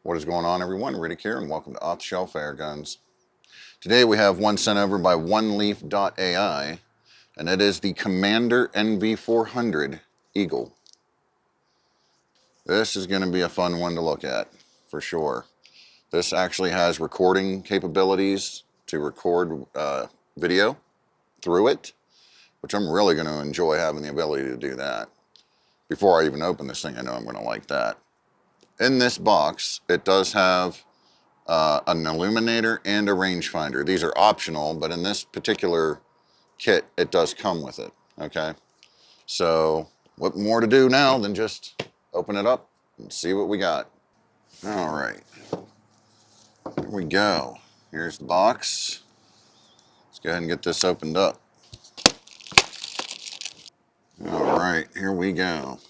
What is going on, everyone? Riddict here, and welcome to Off the Shelf Airguns. Today we have one sent over by OneLeaf.ai, and it is the Commander NV400 Eagle. This is going to be a fun one to look at, for sure. This actually has recording capabilities to record video through it, which I'm really going to enjoy having the ability to do that. Before I even open this thing, I know I'm going to like that. In this box, it does have an illuminator and a rangefinder. These are optional, but in this particular kit, it does come with it, okay? So what more to do now than just open it up and see what we got. All right, here we go. Here's the box. Let's go ahead and get this opened up. All right, here we go.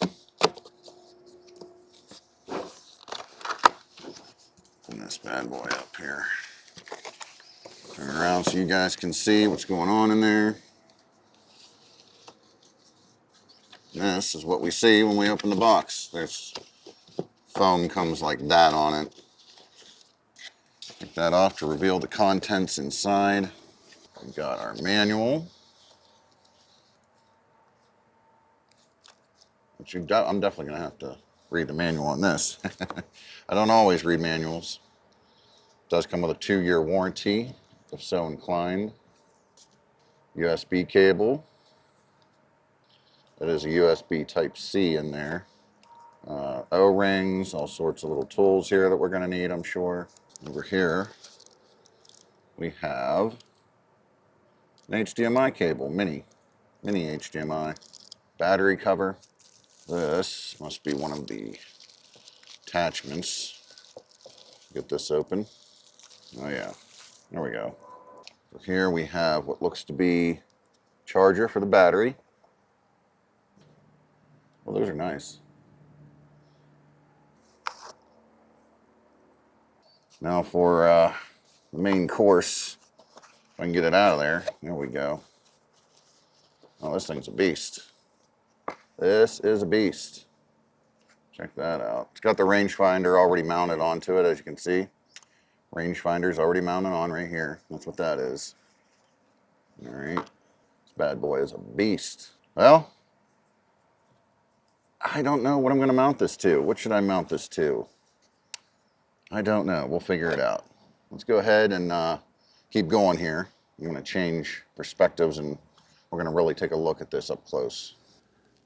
Open this bad boy up here. Turn around so you guys can see what's going on in there. This is what we see when we open the box. There's foam comes like that on it. Take that off to reveal the contents inside. We've got our manual, which I'm definitely going to have to read the manual on this. I don't always read manuals. It does come with a 2-year warranty, if so inclined. USB cable. It is a USB Type-C in there. O-rings, all sorts of little tools here that we're going to need, I'm sure. Over here, we have an HDMI cable, mini HDMI. Battery cover. This must be one of the attachments. Get this open. Oh yeah, there we go. So here we have what looks to be charger for the battery. Well, those are nice. Now for the main course, if I can get it out of there. There we go. Oh, this thing's a beast. This is a beast. Check that out. It's got the rangefinder already mounted onto it, as you can see. Rangefinder's already mounted on right here. That's what that is. All right. This bad boy is a beast. Well, I don't know what I'm going to mount this to. What should I mount this to? I don't know. We'll figure it out. Let's go ahead and keep going here. I'm going to change perspectives, and we're going to really take a look at this up close.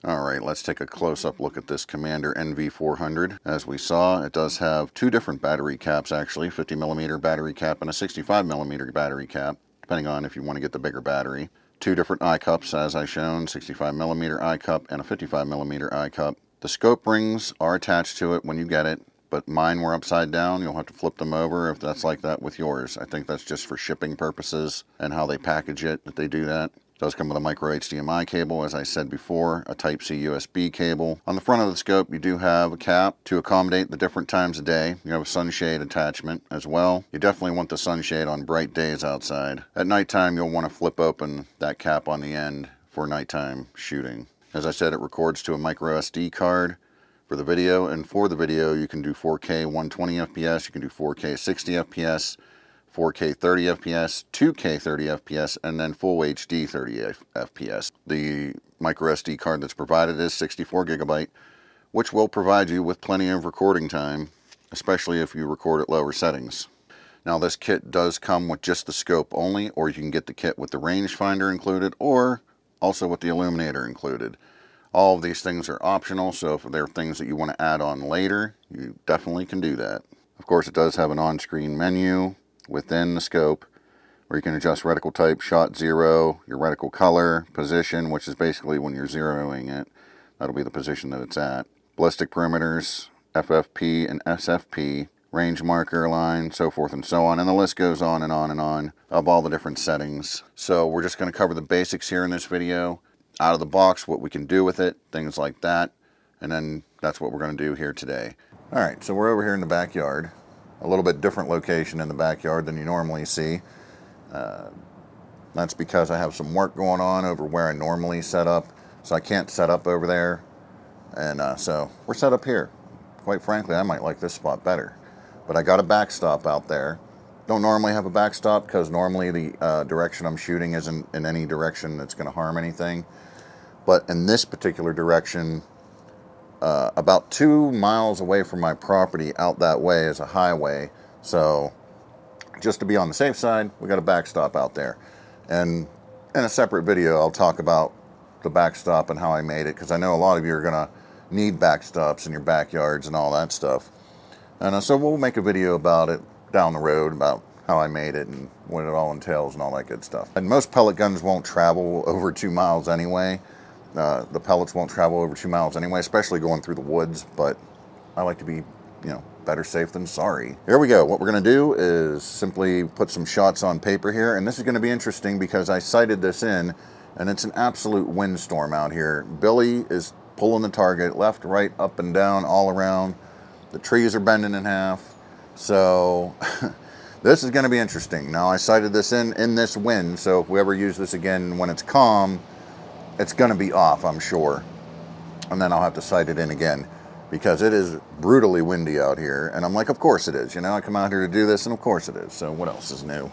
All right, let's take a close-up look at this Commander NV400. As we saw, it does have two different battery caps, actually, 50mm battery cap and a 65mm battery cap, depending on if you want to get the bigger battery. Two different eye cups, as I shown, 65mm eye cup and a 55mm eye cup. The scope rings are attached to it when you get it, but mine were upside down. You'll have to flip them over if that's like that with yours. I think that's just for shipping purposes and how they package it that they do that. It does come with a micro HDMI cable, as I said before, a Type-C USB cable. On the front of the scope, you do have a cap to accommodate the different times of day. You have a sunshade attachment as well. You definitely want the sunshade on bright days outside. At nighttime, you'll want to flip open that cap on the end for nighttime shooting. As I said, it records to a micro SD card for the video, and for the video, you can do 4K 120 FPS, you can do 4K 60 FPS, 4K 30 FPS, 2K 30 FPS, and then full HD 30 FPS. The micro SD card that's provided is 64 gigabyte, which will provide you with plenty of recording time, especially if you record at lower settings. Now, this kit does come with just the scope only, or you can get the kit with the rangefinder included, or also with the illuminator included. All of these things are optional, so if there are things that you want to add on later, you definitely can do that. Of course, it does have an on-screen menu within the scope where you can adjust reticle type, shot zero, your reticle color, position, which is basically when you're zeroing it. That'll be the position that it's at. Ballistic perimeters, FFP and SFP, range marker line, so forth and so on. And the list goes on and on and on of all the different settings. So we're just going to cover the basics here in this video. Out of the box, what we can do with it, things like that. And then that's what we're going to do here today. All right, so we're over here in the backyard. A little bit different location in the backyard than you normally see. That's because I have some work going on over where I normally set up, so I can't set up over there. And so we're set up here. Quite frankly, I might like this spot better. but I got a backstop out there. Don't normally have a backstop because normally the direction I'm shooting isn't in any direction that's going to harm anything. But in this particular direction, about 2 miles away from my property out that way is a highway. So just to be on the safe side, we got a backstop out there. And in a separate video, I'll talk about the backstop and how I made it, because I know a lot of you are going to need backstops in your backyards and all that stuff. And so we'll make a video about it down the road, about how I made it and what it all entails and all that good stuff. And most pellet guns won't travel over 2 miles anyway. The pellets won't travel over 2 miles anyway, especially going through the woods, but I like to be, better safe than sorry. Here we go. What we're going to do is simply put some shots on paper here, and this is going to be interesting because I sighted this in, and it's an absolute windstorm out here. Billy is pulling the target left, right, up and down, all around. The trees are bending in half, so this is going to be interesting. Now, I sighted this in this wind, so if we ever use this again when it's calm, it's going to be off, I'm sure. And then I'll have to sight it in again, because it is brutally windy out here. And I'm like, of course it is. I come out here to do this, and of course it is. So what else is new?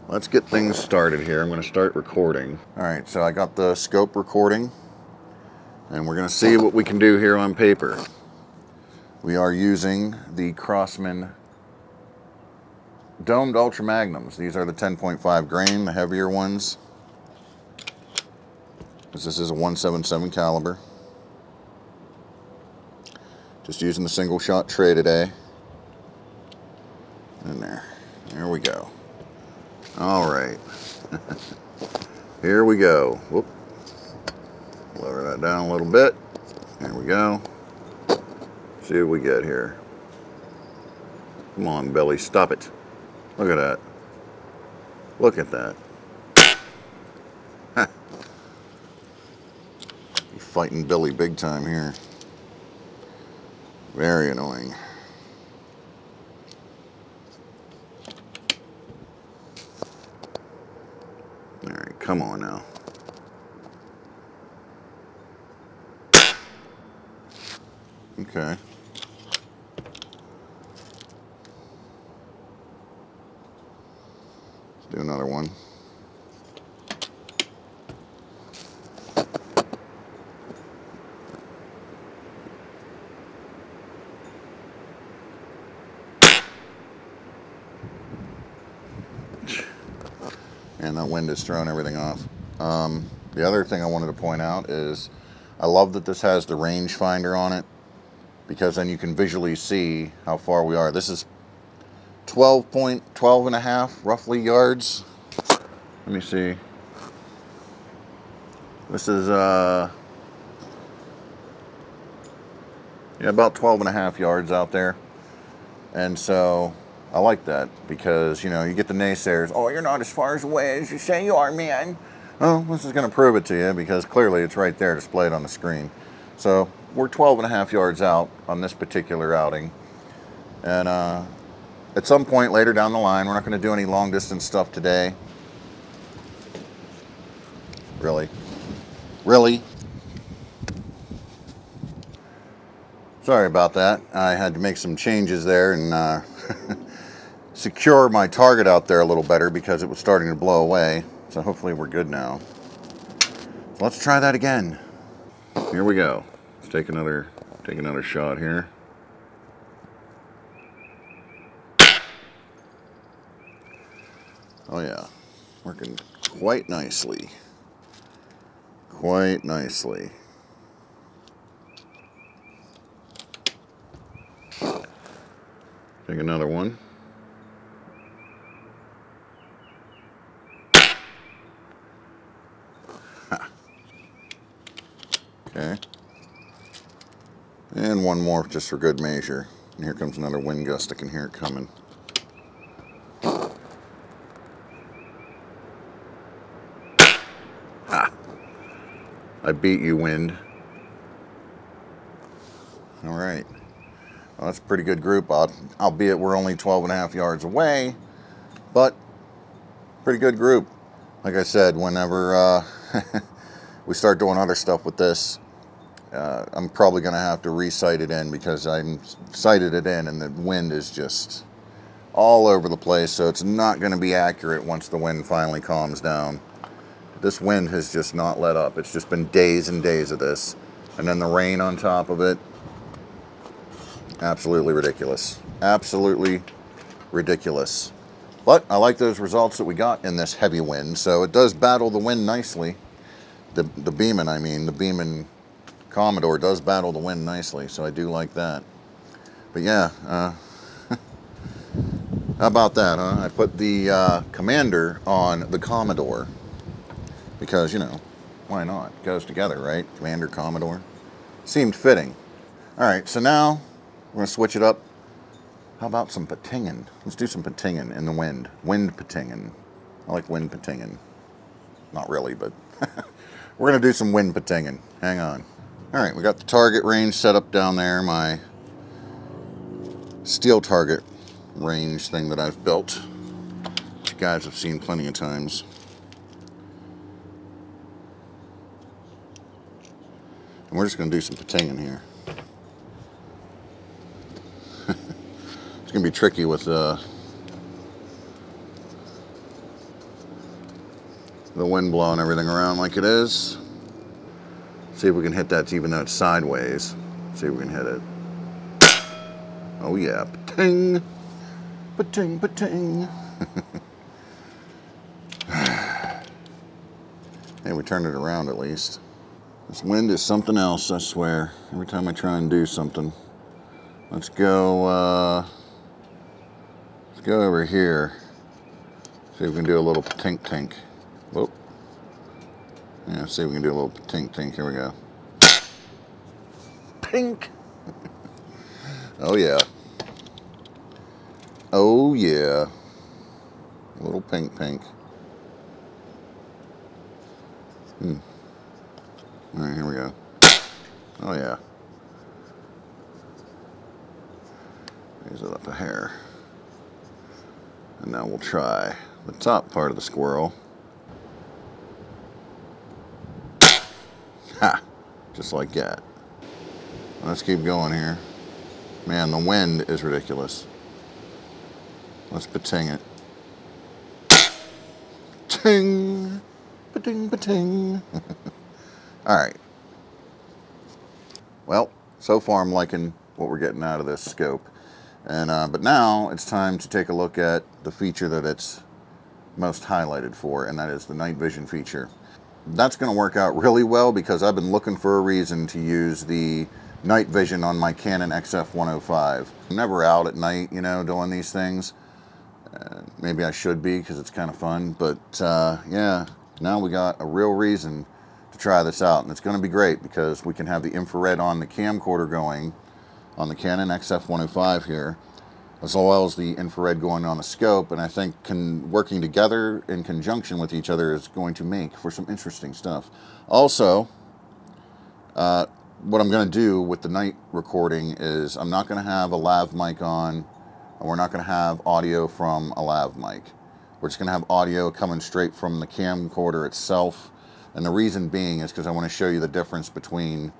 Let's get things started here. I'm going to start recording. All right, so I got the scope recording, and we're going to see what we can do here on paper. We are using the Crosman domed Ultra Magnums. These are the 10.5 grain, the heavier ones. This is a 177 caliber. Just using the single shot tray today. In there. There we go. All right. Here we go. Whoop. Lower that down a little bit. There we go. See what we get here. Come on, Billy, stop it. Look at that. Look at that. Huh. You're fighting Billy big time here. Very annoying. All right, come on now. Okay. Let's do another one. And that wind is throwing everything off. The other thing I wanted to point out is I love that this has the rangefinder on it, because then you can visually see how far we are. This is 12 and a half roughly yards. Let me see. This is about 12 and a half yards out there. And so I like that, because you get the naysayers. Oh, you're not as far away as you say you are, man. Well, this is going to prove it to you, because clearly it's right there displayed on the screen. So we're 12 and a half yards out on this particular outing. And at some point later down the line, we're not going to do any long distance stuff today. Really? Sorry about that. I had to make some changes there and secure my target out there a little better, because it was starting to blow away. So hopefully we're good now. So let's try that again. Here we go. Let's take another shot here. Oh yeah, working quite nicely. Quite nicely. Take another one. Ha. Okay. And one more just for good measure. And here comes another wind gust. I can hear it coming. Ha. I beat you, wind. All right. Well, that's a pretty good group, albeit we're only 12 and a half yards away, but pretty good group. Like I said, whenever we start doing other stuff with this, I'm probably going to have to re-sight it in, because I sighted it in and the wind is just all over the place, so it's not going to be accurate once the wind finally calms down. This wind has just not let up. It's just been days and days of this. And then the rain on top of it. Absolutely ridiculous. Absolutely ridiculous. But I like those results that we got in this heavy wind. So it does battle the wind nicely. The Beeman, I mean, the Beeman Commodore does battle the wind nicely. So I do like that. But yeah, how about that, huh? I put the Commander on the Commodore. Because, you know, why not? It goes together, right? Commander, Commodore. Seemed fitting. Alright, so now we're going to switch it up. How about some patingin? Let's do some patingin in the wind. Wind patingin. I like wind patingin. Not really, but we're going to do some wind patingin. Hang on. Alright, we got the target range set up down there. My steel target range thing that I've built, which you guys have seen plenty of times. And we're just going to do some patingin here. It's going to be tricky with the wind blowing everything around like it is. See if we can hit that even though it's sideways. See if we can hit it. Oh yeah, pating, pating, pating. Hey, we turned it around at least. This wind is something else, I swear. Every time I try and do something. Let's go over here. See if we can do a little tink tink. Whoop. Yeah, see if we can do a little tink tink. Here we go. Pink. Oh yeah. Oh yeah. A little pink pink. Alright, here we go. Oh yeah. Raise it up a hair. And now we'll try the top part of the squirrel. Ha! Just like that. Let's keep going here. Man, the wind is ridiculous. Let's pating it. Ting! Pating, pating. Alright. Well, so far I'm liking what we're getting out of this scope. And but now it's time to take a look at the feature that it's most highlighted for, and that is the night vision feature. That's going to work out really well because I've been looking for a reason to use the night vision on my Canon XF105. I'm never out at night, you know, doing these things. Maybe I should be because it's kind of fun, but yeah, now we got a real reason to try this out, and it's going to be great because we can have the infrared on the camcorder going on the Canon XF105 here, as well as the infrared going on the scope, and I think working together in conjunction with each other is going to make for some interesting stuff. Also, what I'm going to do with the night recording is I'm not going to have a lav mic on, and we're not going to have audio from a lav mic. We're just going to have audio coming straight from the camcorder itself, and the reason being is because I want to show you the difference between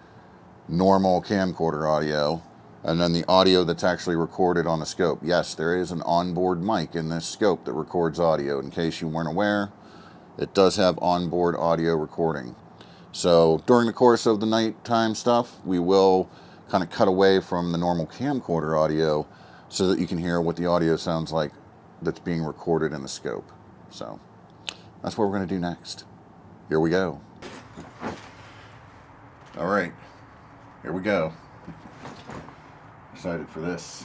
normal camcorder audio and then the audio that's actually recorded on the scope. Yes, there is an onboard mic in this scope that records audio. In case you weren't aware, it does have onboard audio recording. So during the course of the nighttime stuff, we will kind of cut away from the normal camcorder audio so that you can hear what the audio sounds like that's being recorded in the scope. So that's what we're going to do next. Here we go. All right, here we go. Excited for this.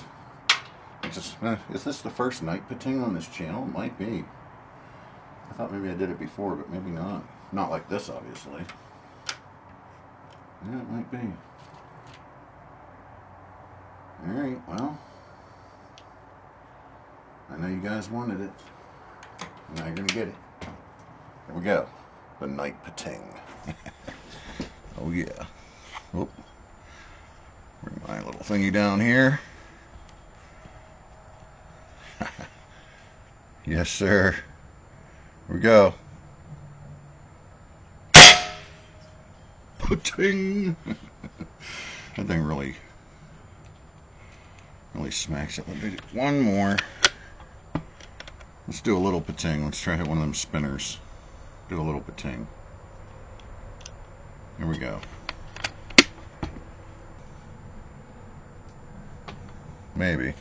Is this the first night pating on this channel? It might be. I thought maybe I did it before, but maybe not. Not like this, obviously. Yeah, it might be. Alright, well. I know you guys wanted it. Now you're going to get it. Here we go. The night pating. Oh yeah. Whoop. Bring my little thingy down here. Yes, sir. Here we go. Pating. That thing really smacks it. Let me do one more. Let's do a little pating. Let's try to hit one of them spinners. Do a little pating. Here we go. Maybe.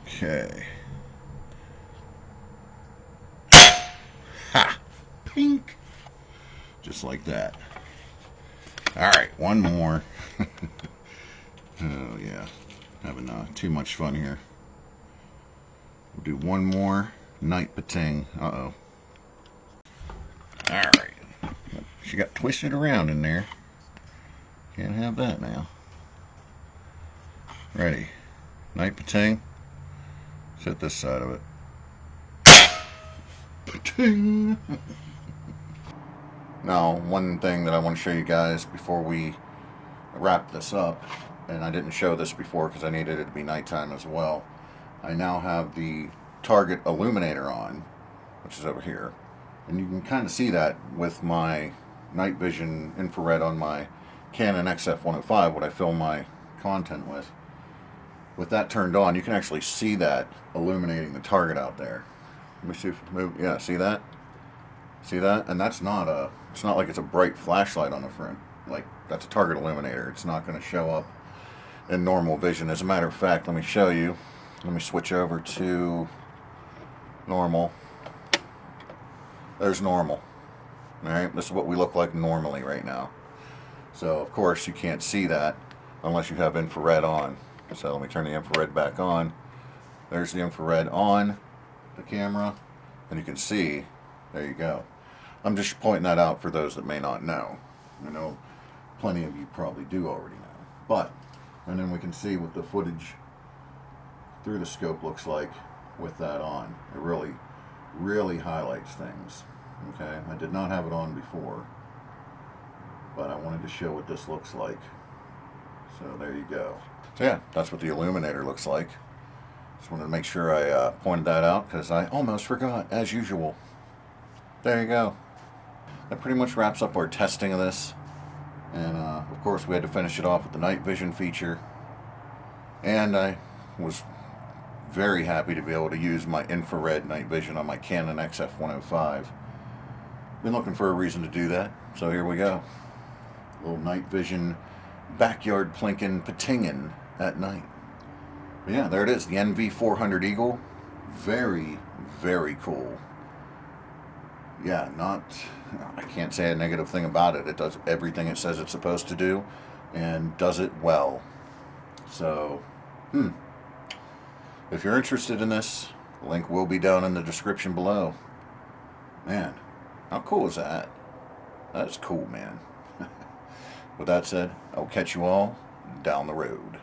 Okay. Ha! Pink! Just like that. Alright, one more. Oh, yeah. Having too much fun here. We'll do one more night pating. Uh-oh. Alright. She got twisted around in there. Can't have that now. Ready. Night pating. Let's hit this side of it. Pating! Now, one thing that I want to show you guys before we wrap this up, and I didn't show this before because I needed it to be nighttime as well. I now have the target illuminator on, which is over here. And you can kind of see that with my night vision infrared on my Canon XF105, what I film my content with. With that turned on, you can actually see that illuminating the target out there. Let me see if move. Yeah, see that? See that? And that's not a, it's not like it's a bright flashlight on the front. Like, that's a target illuminator. It's not going to show up in normal vision. As a matter of fact, let me show you. Let me switch over to normal. There's normal. Alright, this is what we look like normally right now. So, of course, you can't see that unless you have infrared on. So, let me turn the infrared back on. There's the infrared on the camera. And you can see, there you go. I'm just pointing that out for those that may not know. I know plenty of you probably do already know. But, and then we can see what the footage through the scope looks like with that on. It really highlights things. Okay, I did not have it on before, but I wanted to show what this looks like. So there you go. So yeah, that's what the illuminator looks like. Just wanted to make sure I pointed that out because I almost forgot, as usual. There you go. That pretty much wraps up our testing of this. And of course we had to finish it off with the night vision feature. And I was very happy to be able to use my infrared night vision on my Canon XF105. Been looking for a reason to do that, so here we go. A little night vision, backyard plinking, patingin' at night. But yeah, there it is, the NV400 Eagle. Very, very cool. Yeah, I can't say a negative thing about it. It does everything it says it's supposed to do, and does it well. So, if you're interested in this, link will be down in the description below. Man, how cool is that? That's cool, man. With that said, I'll catch you all down the road.